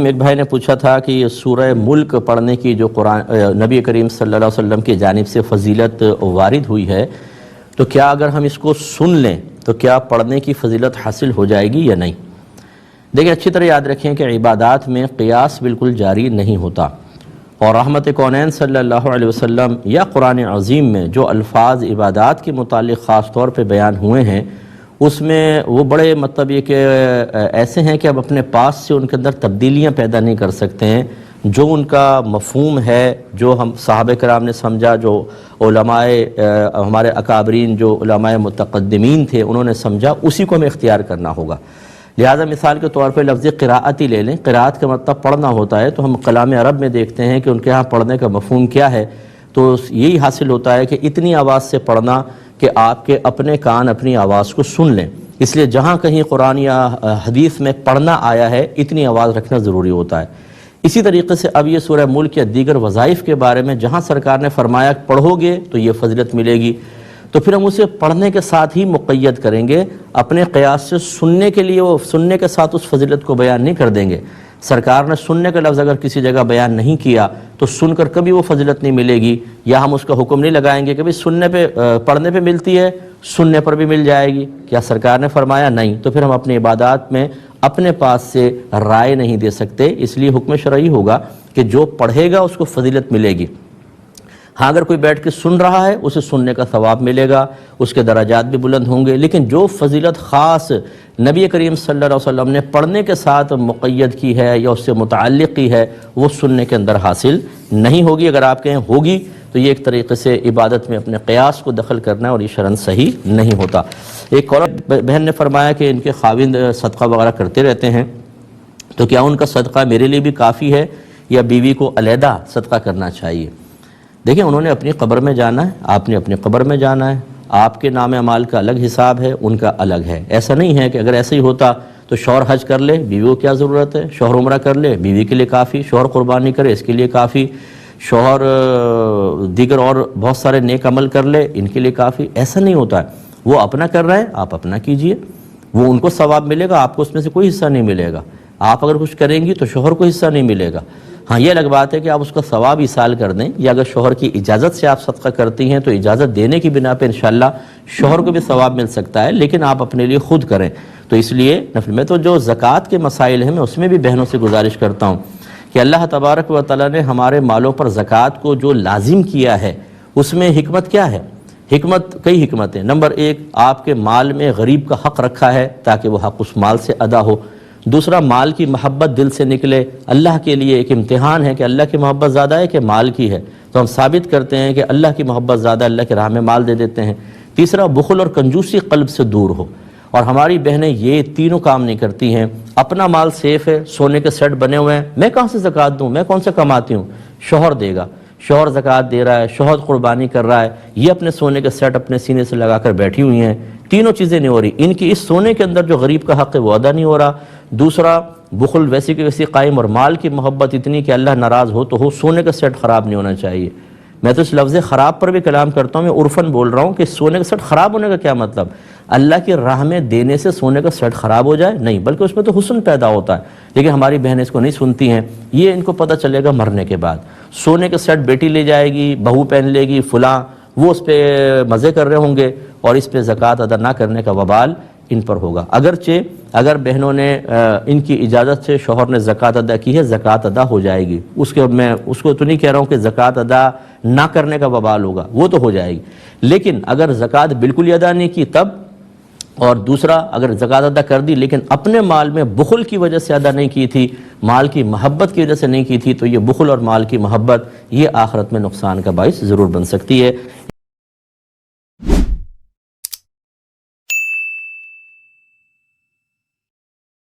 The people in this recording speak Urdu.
ایک بھائی نے پوچھا تھا کہ یہ سورہ ملک پڑھنے کی جو قرآن نبی کریم صلی اللہ علیہ وسلم کی جانب سے فضیلت وارد ہوئی ہے، تو کیا اگر ہم اس کو سن لیں تو کیا پڑھنے کی فضیلت حاصل ہو جائے گی یا نہیں؟ دیکھیں، اچھی طرح یاد رکھیں کہ عبادات میں قیاس بالکل جاری نہیں ہوتا، اور رحمت کونین صلی اللہ علیہ وسلم یا قرآن عظیم میں جو الفاظ عبادات کے متعلق خاص طور پہ بیان ہوئے ہیں، اس میں وہ بڑے مطلب یہ کہ ایسے ہیں کہ اب اپنے پاس سے ان کے اندر تبدیلیاں پیدا نہیں کر سکتے ہیں۔ جو ان کا مفہوم ہے، جو ہم صحابہ کرام نے سمجھا، جو علماء ہمارے اکابرین جو علماء متقدمین تھے انہوں نے سمجھا، اسی کو ہمیں اختیار کرنا ہوگا۔ لہذا مثال کے طور پہ لفظ قراءت ہی لے لیں، قراءت کا مطلب پڑھنا ہوتا ہے، تو ہم کلام عرب میں دیکھتے ہیں کہ ان کے ہاں پڑھنے کا مفہوم کیا ہے، تو یہی حاصل ہوتا ہے کہ اتنی آواز سے پڑھنا کہ آپ کے اپنے کان اپنی آواز کو سن لیں۔ اس لیے جہاں کہیں قرآن یا حدیث میں پڑھنا آیا ہے، اتنی آواز رکھنا ضروری ہوتا ہے۔ اسی طریقے سے اب یہ سورہ ملک یا دیگر وظائف کے بارے میں جہاں سرکار نے فرمایا پڑھو گے تو یہ فضیلت ملے گی، تو پھر ہم اسے پڑھنے کے ساتھ ہی مقید کریں گے، اپنے قیاس سے سننے کے لیے وہ سننے کے ساتھ اس فضیلت کو بیان نہیں کر دیں گے۔ سرکار نے سننے کا لفظ اگر کسی جگہ بیان نہیں کیا تو سن کر کبھی وہ فضیلت نہیں ملے گی، یا ہم اس کا حکم نہیں لگائیں گے کہ بھئی سننے پہ پڑھنے پہ ملتی ہے، سننے پر بھی مل جائے گی۔ کیا سرکار نے فرمایا؟ نہیں۔ تو پھر ہم اپنی عبادات میں اپنے پاس سے رائے نہیں دے سکتے، اس لیے حکم شرعی ہوگا کہ جو پڑھے گا اس کو فضیلت ملے گی۔ ہاں اگر کوئی بیٹھ کے سن رہا ہے اسے سننے کا ثواب ملے گا، اس کے درجات بھی بلند ہوں گے، لیکن جو فضیلت خاص نبی کریم صلی اللہ علیہ وسلم نے پڑھنے کے ساتھ مقید کی ہے یا اس سے متعلق کی ہے، وہ سننے کے اندر حاصل نہیں ہوگی۔ اگر آپ کہیں ہوگی تو یہ ایک طریقے سے عبادت میں اپنے قیاس کو دخل کرنا ہے، اور یہ شرعاً صحیح نہیں ہوتا۔ ایک اور بہن نے فرمایا کہ ان کے خاوند صدقہ وغیرہ کرتے رہتے ہیں، تو کیا ان کا صدقہ میرے لیے بھی کافی ہے یا بیوی کو علیحدہ صدقہ کرنا چاہیے؟ دیکھیں، انہوں نے اپنی قبر میں جانا ہے، آپ نے اپنی قبر میں جانا ہے، آپ کے نام اعمال کا الگ حساب ہے، ان کا الگ ہے۔ ایسا نہیں ہے کہ اگر ایسا ہی ہوتا تو شوہر حج کر لے، بیوی کو کیا ضرورت ہے، شوہر عمرہ کر لے، بیوی کے لیے کافی، شوہر قربانی کرے، اس کے لیے کافی، شوہر دیگر اور بہت سارے نیک عمل کر لے، ان کے لیے کافی۔ ایسا نہیں ہوتا ہے، وہ اپنا کر رہے ہیں، آپ اپنا کیجئے، وہ ان کو ثواب ملے گا، آپ کو اس میں سے کوئی حصہ نہیں ملے گا۔ آپ اگر کچھ کریں گی تو شوہر کو حصہ نہیں ملے گا۔ ہاں یہ الگ بات ہے کہ آپ اس کا ثواب ایصال کر دیں، یا اگر شوہر کی اجازت سے آپ صدقہ کرتی ہیں تو اجازت دینے کی بنا پہ انشاءاللہ شوہر کو بھی ثواب مل سکتا ہے، لیکن آپ اپنے لیے خود کریں۔ تو اس لیے نفل میں تو جو زکوٰۃ کے مسائل ہیں، میں اس میں بھی بہنوں سے گزارش کرتا ہوں کہ اللہ تبارک و تعالیٰ نے ہمارے مالوں پر زکوٰۃ کو جو لازم کیا ہے، اس میں حکمت کیا ہے؟ حکمت کئی حکمتیں۔ نمبر ایک، آپ کے مال میں غریب کا حق رکھا ہے تاکہ وہ حق اس مال سے ادا ہو۔ دوسرا، مال کی محبت دل سے نکلے۔ اللہ کے لیے ایک امتحان ہے کہ اللہ کی محبت زیادہ ہے کہ مال کی ہے، تو ہم ثابت کرتے ہیں کہ اللہ کی محبت زیادہ، اللہ کے راہ میں مال دے دیتے ہیں۔ تیسرا، بخل اور کنجوسی قلب سے دور ہو، اور ہماری بہنیں یہ تینوں کام نہیں کرتی ہیں۔ اپنا مال سیف ہے، سونے کے سیٹ بنے ہوئے ہیں، میں کہاں سے زکوٰۃ دوں، میں کون سے کماتی ہوں، شوہر دے گا، شوہر زکوٰۃ دے رہا ہے، شوہر قربانی کر رہا ہے، یہ اپنے سونے کے سیٹ اپنے سینے سے لگا کر بیٹھی ہوئی ہیں، تینوں چیزیں نہیں ہو رہی۔ ان کی اس سونے کے اندر جو غریب کا حق ہے وہ ادا نہیں ہو رہا۔ دوسرا، بخل ویسی کی ویسی قائم، اور مال کی محبت اتنی کہ اللہ ناراض ہو تو ہو، سونے کا سیٹ خراب نہیں ہونا چاہیے۔ میں تو اس لفظ خراب پر بھی کلام کرتا ہوں، میں عرفاً بول رہا ہوں کہ سونے کا سیٹ خراب ہونے کا کیا مطلب؟ اللہ کی راہ میں دینے سے سونے کا سیٹ خراب ہو جائے؟ نہیں، بلکہ اس میں تو حسن پیدا ہوتا ہے۔ لیکن ہماری بہنیں اس کو نہیں سنتی ہیں، یہ ان کو پتہ چلے گا مرنے کے بعد۔ سونے کا سیٹ بیٹی لے جائے گی، بہو پہن لے گی، فلاں، وہ اس پہ مزے کر رہے ہوں گے، اور اس پہ زکوٰۃ ادا نہ کرنے کا وبال ان پر ہوگا۔ اگرچہ اگر بہنوں نے ان کی اجازت سے شوہر نے زکوٰۃ ادا کی ہے، زکوٰۃ ادا ہو جائے گی۔ میں اس کو تو نہیں کہہ رہا ہوں کہ زکوٰۃ ادا نہ کرنے کا وبال ہوگا، وہ تو ہو جائے گی۔ لیکن اگر زکوٰۃ بالکل ہی ادا نہیں کی تب، اور دوسرا اگر زکوٰۃ ادا کر دی لیکن اپنے مال میں بخل کی وجہ سے ادا نہیں کی تھی، مال کی محبت کی وجہ سے نہیں کی تھی، تو یہ بخل اور مال کی محبت یہ آخرت میں نقصان کا باعث ضرور بن سکتی ہے۔